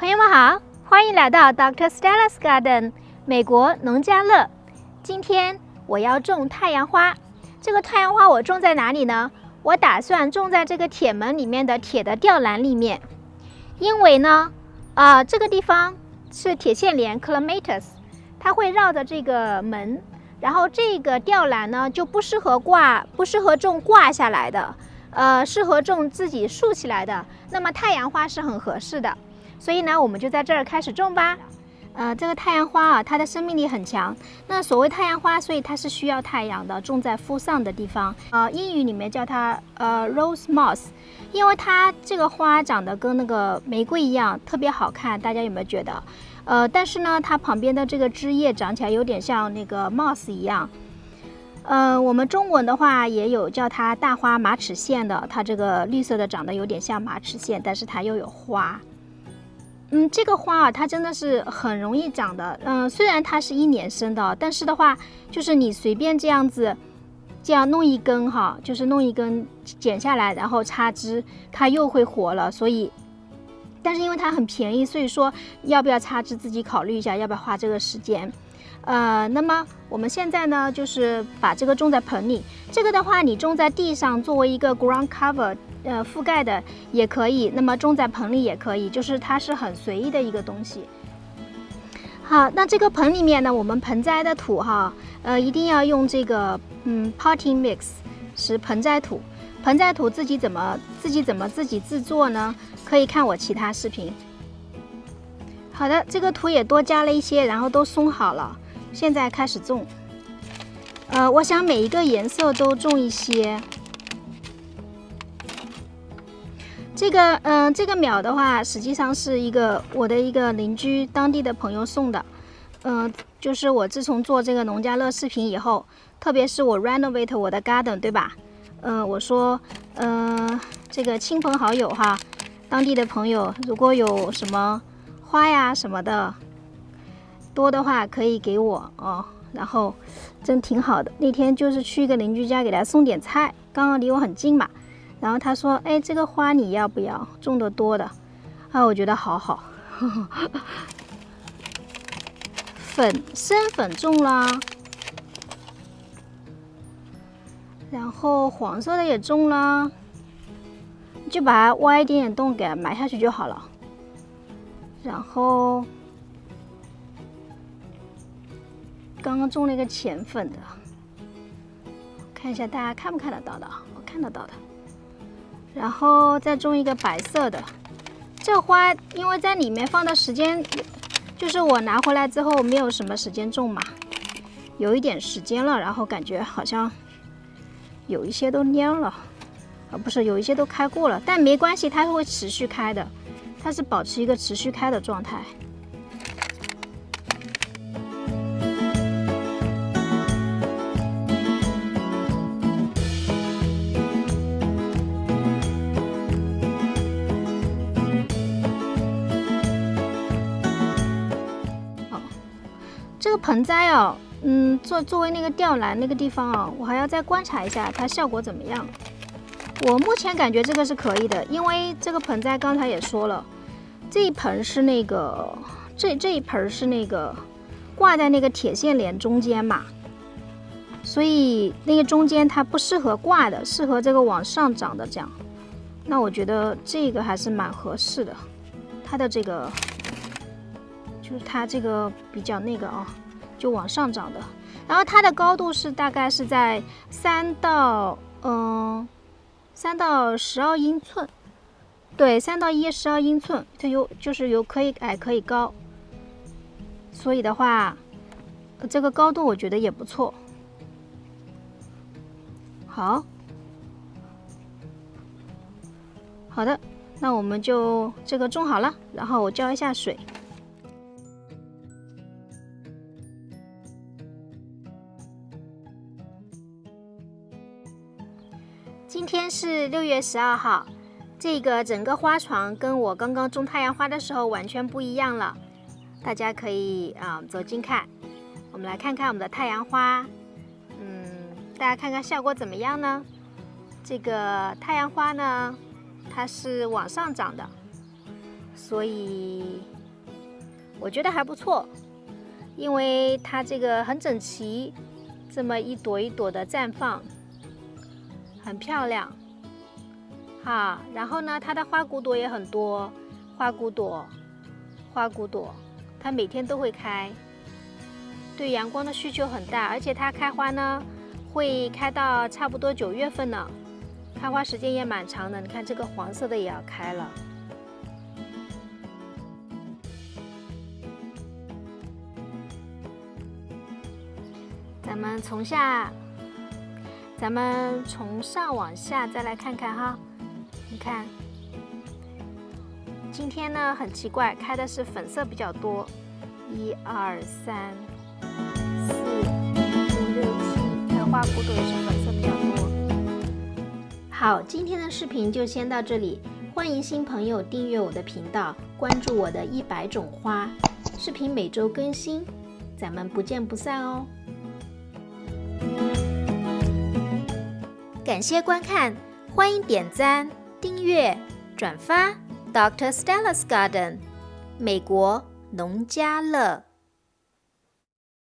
朋友们好，欢迎来到 Dr. Stella's Garden 美国农家乐。今天我要种太阳花，这个太阳花我种在哪里呢？我打算种在这个铁门里面的铁的吊篮里面，因为呢，这个地方是铁线莲 clematis， 它会绕着这个门，然后这个吊篮呢就不适合种挂下来的，适合种自己竖起来的。那么太阳花是很合适的。所以呢，我们就在这儿开始种吧。这个太阳花啊，它的生命力很强。那所谓太阳花，所以它是需要太阳的，种在full sun的地方。英语里面叫它rose moss， 因为它这个花长得跟那个玫瑰一样，特别好看。大家有没有觉得？但是呢，它旁边的这个枝叶长起来有点像那个 moss 一样。我们中文的话也有叫它大花马齿苋的，它这个绿色的长得有点像马齿苋，但是它又有花。这个花啊，它真的是很容易长的。虽然它是1年生的，但是的话，就是你随便这样子，这样弄一根哈，就是弄一根剪下来，然后插枝，它又会活了。所以，但是因为它很便宜，所以说要不要插枝自己考虑一下，要不要花这个时间。那么我们现在呢，就是把这个种在盆里。这个的话，你种在地上作为一个 ground cover。覆盖的也可以，那么种在盆里也可以，就是它是很随意的一个东西。好，那这个盆里面呢，我们盆栽的土哈，一定要用这个potting mix， 是盆栽土。盆栽土自己怎么自己制作呢？可以看我其他视频。好的，这个土也多加了一些，然后都松好了，现在开始种。我想每一个颜色都种一些。这个苗的话，实际上是我的一个邻居当地的朋友送的。就是我自从做这个农家乐视频以后，特别是我 renovate 我的 garden， 对吧？我说，这个亲朋好友哈，当地的朋友如果有什么花呀什么的多的话，可以给我哦。然后真挺好的。那天就是去一个邻居家给他送点菜，刚好离我很近嘛。然后他说：“哎，这个花你要不要？种得多的。”我觉得好好。生粉种啦，然后黄色的也种啦，就把它挖一点点洞给它埋下去就好了。然后刚刚种了一个浅粉的，看一下大家看不看得到的？我看得到的。然后再种一个白色的，这花因为在里面放的时间，就是我拿回来之后没有什么时间种嘛，有一点时间了，然后感觉好像有一些都蔫了，不是，有一些都开过了，但没关系，它会持续开的，它是保持一个持续开的状态。这个盆栽哦，作为那个吊篮那个地方啊，我还要再观察一下它效果怎么样。我目前感觉这个是可以的，因为这个盆栽刚才也说了，这一盆是那个这一盆是那个挂在那个铁线莲中间嘛，所以那个中间它不适合挂的，适合这个往上长的这样。那我觉得这个还是蛮合适的，它的这个。就是它这个比较那个啊，就往上长的，然后它的高度是大概是在3到12英寸，对，3到12英寸，它就是有可以矮可以高，所以的话，这个高度我觉得也不错。好的，那我们就这个种好了，然后我浇一下水。今天是6月12号，这个整个花床跟我刚刚种太阳花的时候完全不一样了。大家可以走近看，我们来看看我们的太阳花。大家看看效果怎么样呢？这个太阳花呢，它是往上长的，所以我觉得还不错，因为它这个很整齐，这么一朵一朵的绽放，很漂亮。好，然后呢，它的花骨朵也很多，花骨朵，它每天都会开，对阳光的需求很大，而且它开花呢，会开到差不多9月份呢，开花时间也蛮长的。你看这个黄色的也要开了。咱们从上往下再来看看哈。你看，今天呢很奇怪，开的是粉色比较多，1、2、3、4、5、6、7，开花骨朵也是粉色比较多。好，今天的视频就先到这里，欢迎新朋友订阅我的频道，关注我的100种花，视频每周更新，咱们不见不散哦。感谢观看，欢迎点赞、订阅、转发 Dr. Stella's Garden 美国农家乐。